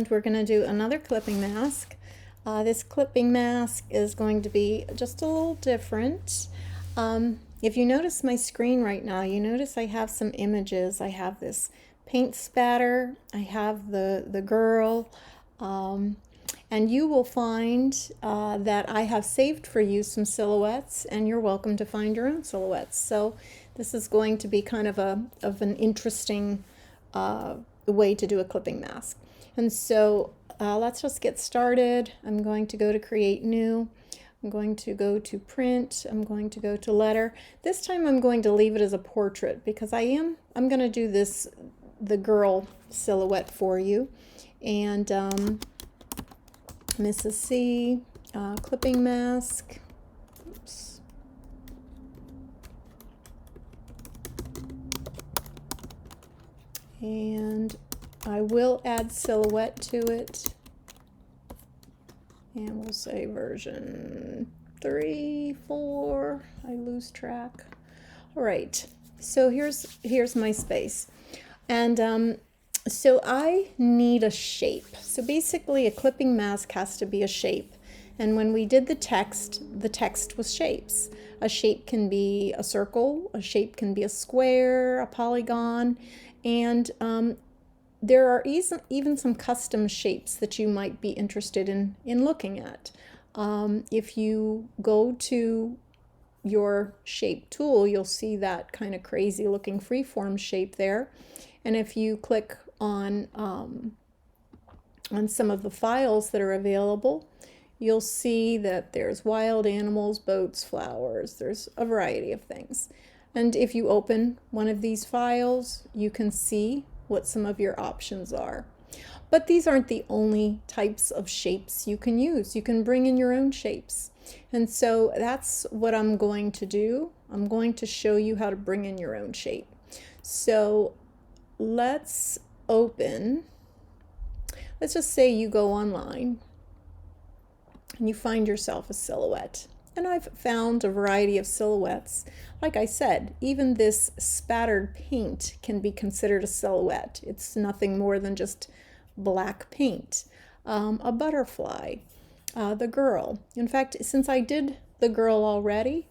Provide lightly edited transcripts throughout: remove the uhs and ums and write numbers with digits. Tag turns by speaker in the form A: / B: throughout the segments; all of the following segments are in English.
A: We're going to do another clipping mask. This clipping mask is going to be just a little different. If you notice my screen right now, you notice I have some images. I have this paint spatter, I have the girl, and you will find that I have saved for you some silhouettes, and you're welcome to find your own silhouettes. So this is going to be kind of an interesting way to do a clipping mask. And so let's just get started. I'm going to go to create new. I'm going to go to print. I'm going to go to letter. This time I'm going to leave it as a portrait because I'm going to do the girl silhouette for you. And Mrs. C, clipping mask. Oops. And I will add silhouette to it. And we'll say version 3, 4, I lose track. All right, so here's my space. And so I need a shape. So basically a clipping mask has to be a shape. And when we did the text was shapes. A shape can be a circle, a shape can be a square, a polygon, and there are even some custom shapes that you might be interested in looking at. If you go to your shape tool, you'll see that kind of crazy looking freeform shape there. And if you click on some of the files that are available, you'll see that there's wild animals, boats, flowers, there's a variety of things. And if you open one of these files, you can see what some of your options are. But these aren't the only types of shapes you can use. You can bring in your own shapes. And so that's what I'm going to do. I'm going to show you how to bring in your own shape. So let's just say you go online and you find yourself a silhouette. And I've found a variety of silhouettes. Like I said, even this spattered paint can be considered a silhouette. It's nothing more than just black paint. A butterfly, the girl. In fact, since I did the girl already,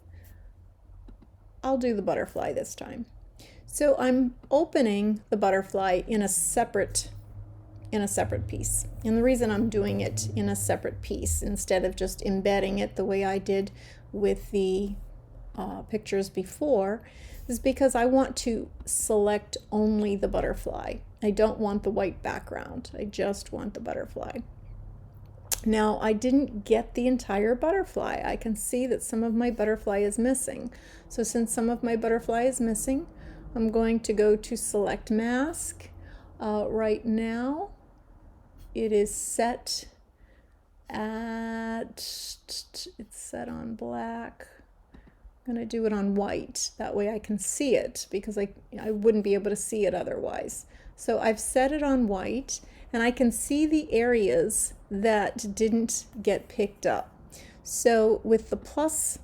A: I'll do the butterfly this time. So I'm opening the butterfly in a separate piece. And the reason I'm doing it in a separate piece instead of just embedding it the way I did with the pictures before is because I want to select only the butterfly. I don't want the white background. I just want the butterfly. Now, I didn't get the entire butterfly. I can see that some of my butterfly is missing. So since some of my butterfly is missing, I'm going to go to select mask. Right now, it is set it's set on black. I'm going to do it on white. That way I can see it because I wouldn't be able to see it otherwise. So I've set it on white and I can see the areas that didn't get picked up. So with the plus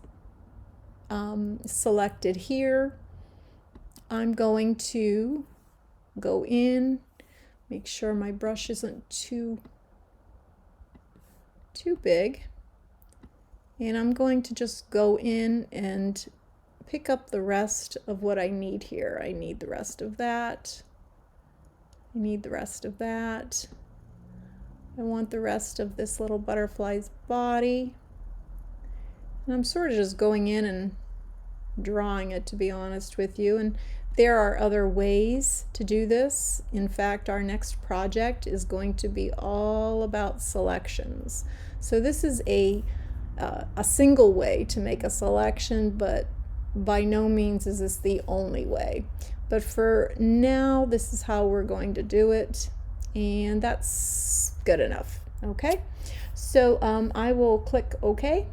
A: selected here, I'm going to go in, make sure my brush isn't too big, and I'm going to just go in and pick up the rest of what I need here. I need the rest of that. I need the rest of that. I want the rest of this little butterfly's body. And I'm sort of just going in and drawing it, to be honest with you. And there are other ways to do this. In fact, our next project is going to be all about selections. So this is a single way to make a selection, but by no means is this the only way. But for now, this is how we're going to do it, and that's good enough. Okay, so I will click OK,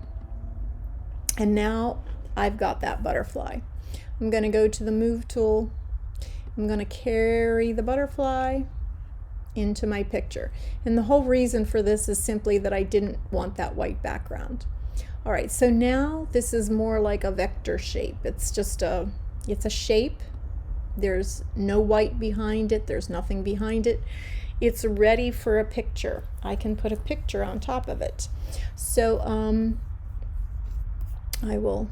A: and now I've got that butterfly. I'm going to go to the move tool. I'm going to carry the butterfly into my picture. And the whole reason for this is simply that I didn't want that white background. All right, so now this is more like a vector shape. It's a shape. There's no white behind it. There's nothing behind it. it's ready for a picture. I can put a picture on top of it. So I will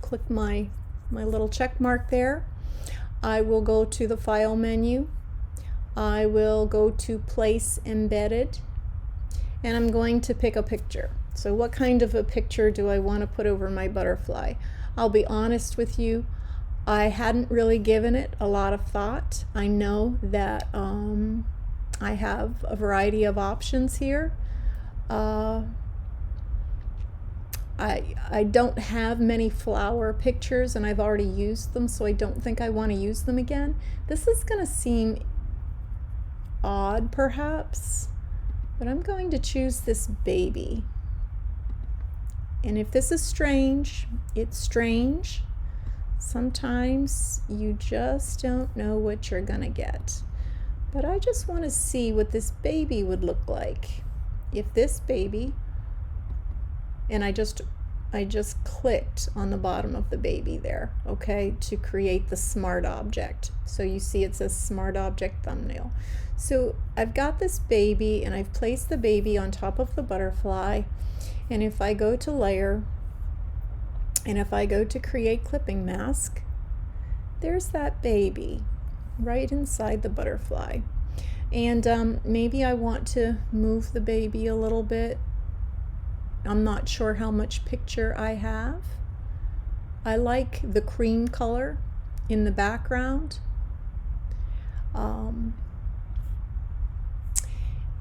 A: click my little check mark there. I will go to the File menu. I will go to Place Embedded, and I'm going to pick a picture. So what kind of a picture do I want to put over my butterfly? I'll be honest with you, I hadn't really given it a lot of thought. I know that I have a variety of options here. I don't have many flower pictures, and I've already used them, so I don't think I want to use them again. This is going to seem odd perhaps, but I'm going to choose this baby. And if this is strange, it's strange. Sometimes you just don't know what you're gonna get. But I just want to see what this baby would look like. If this baby, and I just clicked on the bottom of the baby there, okay, to create the smart object. So you see it says smart object thumbnail. So I've got this baby, and I've placed the baby on top of the butterfly. And if I go to layer, and if I go to create clipping mask, there's that baby right inside the butterfly. And maybe I want to move the baby a little bit. I'm not sure how much picture I have. I like the cream color in the background.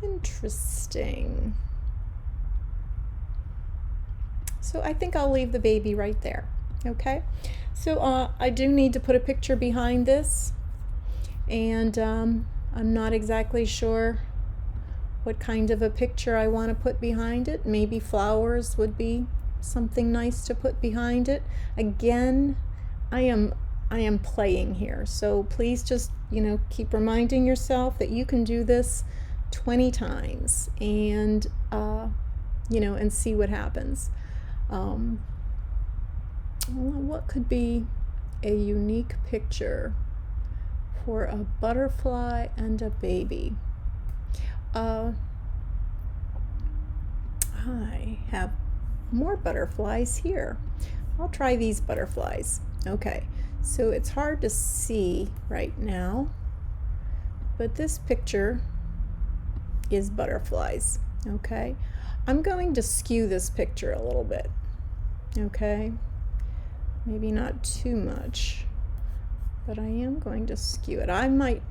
A: Interesting. So I think I'll leave the baby right there. Okay, so I do need to put a picture behind this, and I'm not exactly sure what kind of a picture I want to put behind it. Maybe flowers would be something nice to put behind it. Again, I am playing here, so please just, you know, keep reminding yourself that you can do this 20 times and you know, and see what happens. What could be a unique picture for a butterfly and a baby? I have more butterflies here. I'll try these butterflies. Okay, so it's hard to see right now, but this picture is butterflies. Okay, I'm going to skew this picture a little bit. Okay, maybe not too much, but I am going to skew it. I might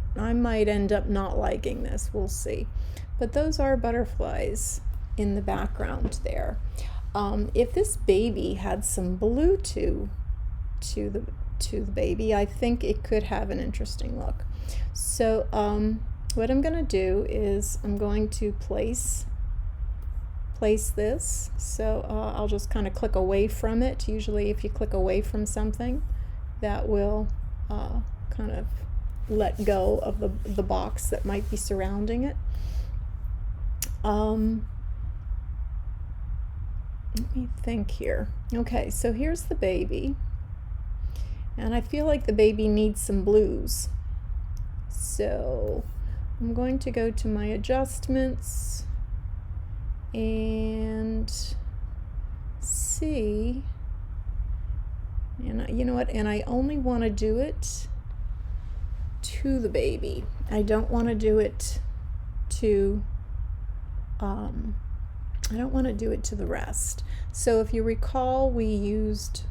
A: end up not liking this. We'll see. But those are butterflies in the background there. If this baby had some blue to the baby, I think it could have an interesting look. So what I'm going to do is I'm going to place this. So I'll just kind of click away from it. Usually if you click away from something, that will kind of let go of the box that might be surrounding it. Let me think here. Okay, so here's the baby, and I feel like the baby needs some blues. So I'm going to go to my adjustments and see, and you know what, and I only want to do it to the baby. I don't want to do it to I don't want to do it to the rest. So if you recall, we used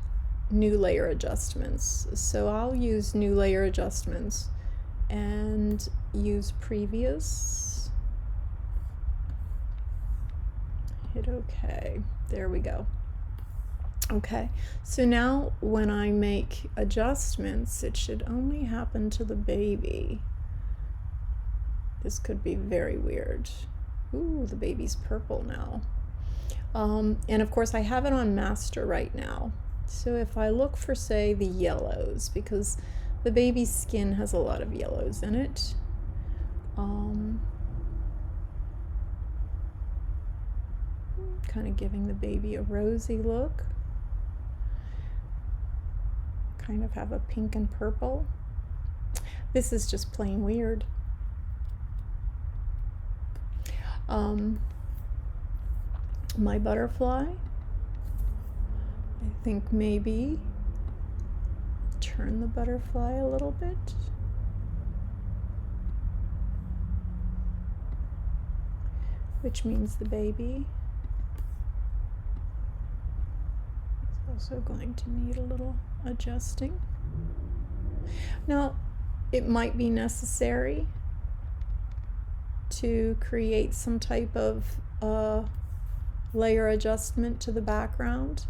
A: new layer adjustments. So I'll use new layer adjustments and use previous. Hit OK. There we go. Okay, so now when I make adjustments, it should only happen to the baby. This could be very weird. Ooh, the baby's purple now. And of course I have it on master right now. So if I look for, say, the yellows, because the baby's skin has a lot of yellows in it. Kind of giving the baby a rosy look. Kind of have a pink and purple. This is just plain weird. My butterfly, I think maybe turn the butterfly a little bit. Which means the baby is also going to need a little adjusting. Now, it might be necessary to create some type of layer adjustment to the background.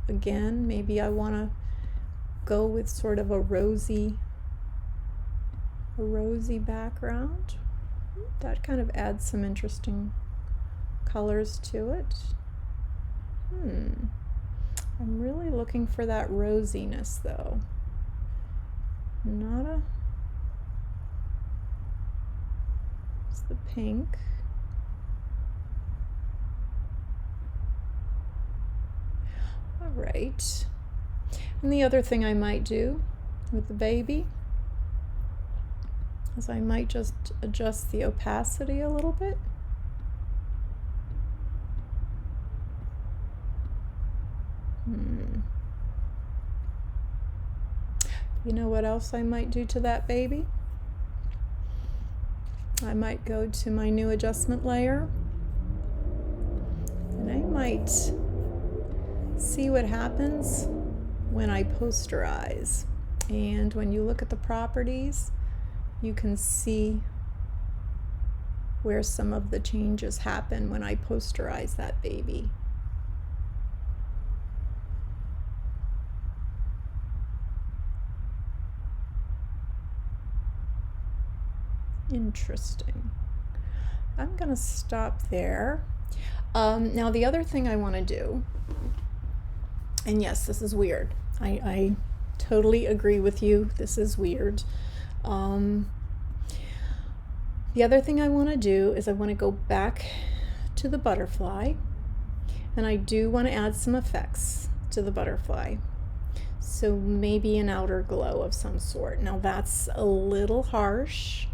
A: Again, maybe I want to go with sort of a rosy background. That kind of adds some interesting colors to it. I'm really looking for that rosiness though. It's the pink. All right. And the other thing I might do with the baby is I might just adjust the opacity a little bit. You know what else I might do to that baby? I might go to my new adjustment layer and I might see what happens when I posterize. And when you look at the properties, you can see where some of the changes happen when I posterize that baby. Interesting. I'm going to stop there. Now the other thing I want to do, and yes, this is weird. I totally agree with you. This is weird. The other thing I want to do is I want to go back to the butterfly, and I do want to add some effects to the butterfly. So maybe an outer glow of some sort. Now that's a little harsh.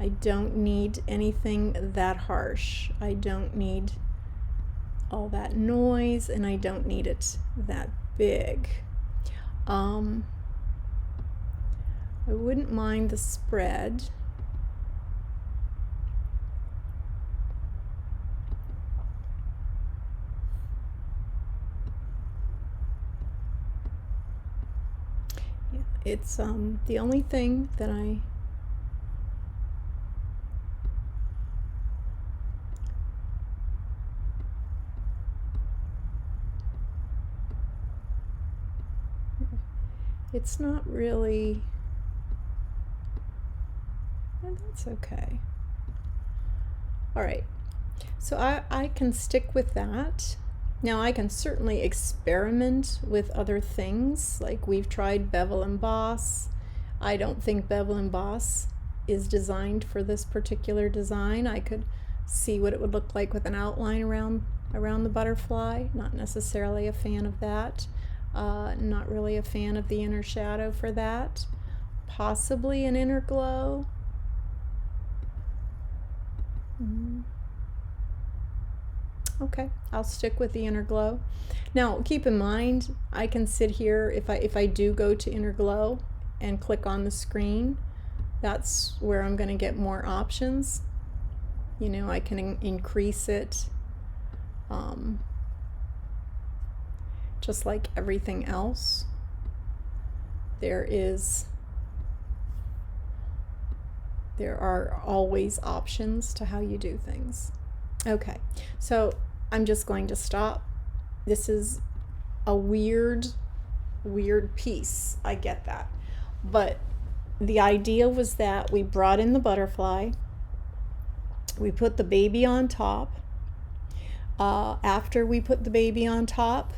A: I don't need anything that harsh. I don't need all that noise, and I don't need it that big. I wouldn't mind the spread. Yeah, it's the only thing that it's not really, and that's okay. All right, so I can stick with that. Now I can certainly experiment with other things, like we've tried bevel emboss. I don't think bevel emboss is designed for this particular design. I could see what it would look like with an outline around the butterfly. Not necessarily a fan of that. Not really a fan of the inner shadow for that. Possibly an inner glow. Okay, I'll stick with the inner glow. Now keep in mind, I can sit here, if I do go to inner glow and click on the screen, that's where I'm going to get more options. You know, I can increase it. Just like everything else, there are always options to how you do things. Okay, so I'm just going to stop. This is a weird piece. I get that. But the idea was that we brought in the butterfly, we put the baby on top. After we put the baby on top,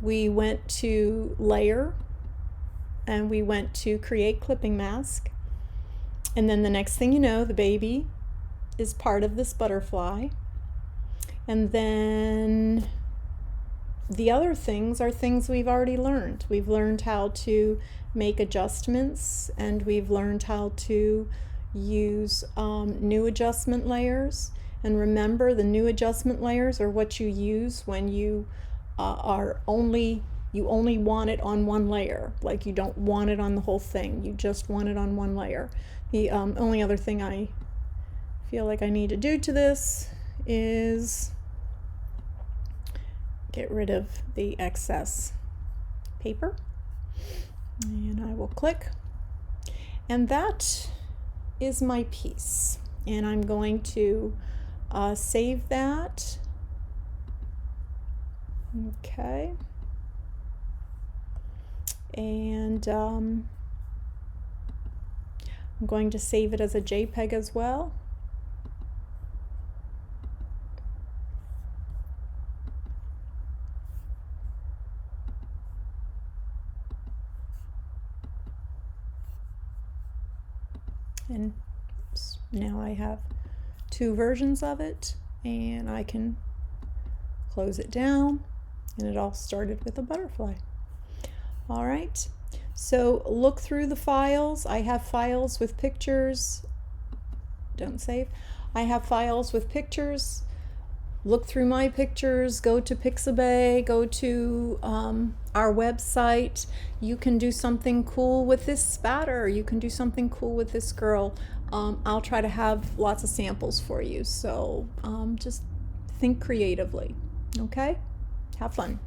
A: we went to layer and we went to create clipping mask. And then the next thing you know, the baby is part of this butterfly. And then the other things are things we've already learned. We've learned how to make adjustments, and we've learned how to use new adjustment layers. And remember, the new adjustment layers are what you use when you you only want it on one layer. Like, you don't want it on the whole thing, you just want it on one layer. The only other thing I feel like I need to do to this is get rid of the excess paper, and I will click, and that is my piece. And I'm going to save that. Okay, and I'm going to save it as a JPEG as well. And now I have two versions of it, and I can close it down, and it all started with a butterfly. All right, so look through the files. I have files with pictures. Don't save. I have files with pictures. Look through my pictures, go to Pixabay, go to our website. You can do something cool with this spatter. You can do something cool with this girl. I'll try to have lots of samples for you. So just think creatively, okay? Have fun.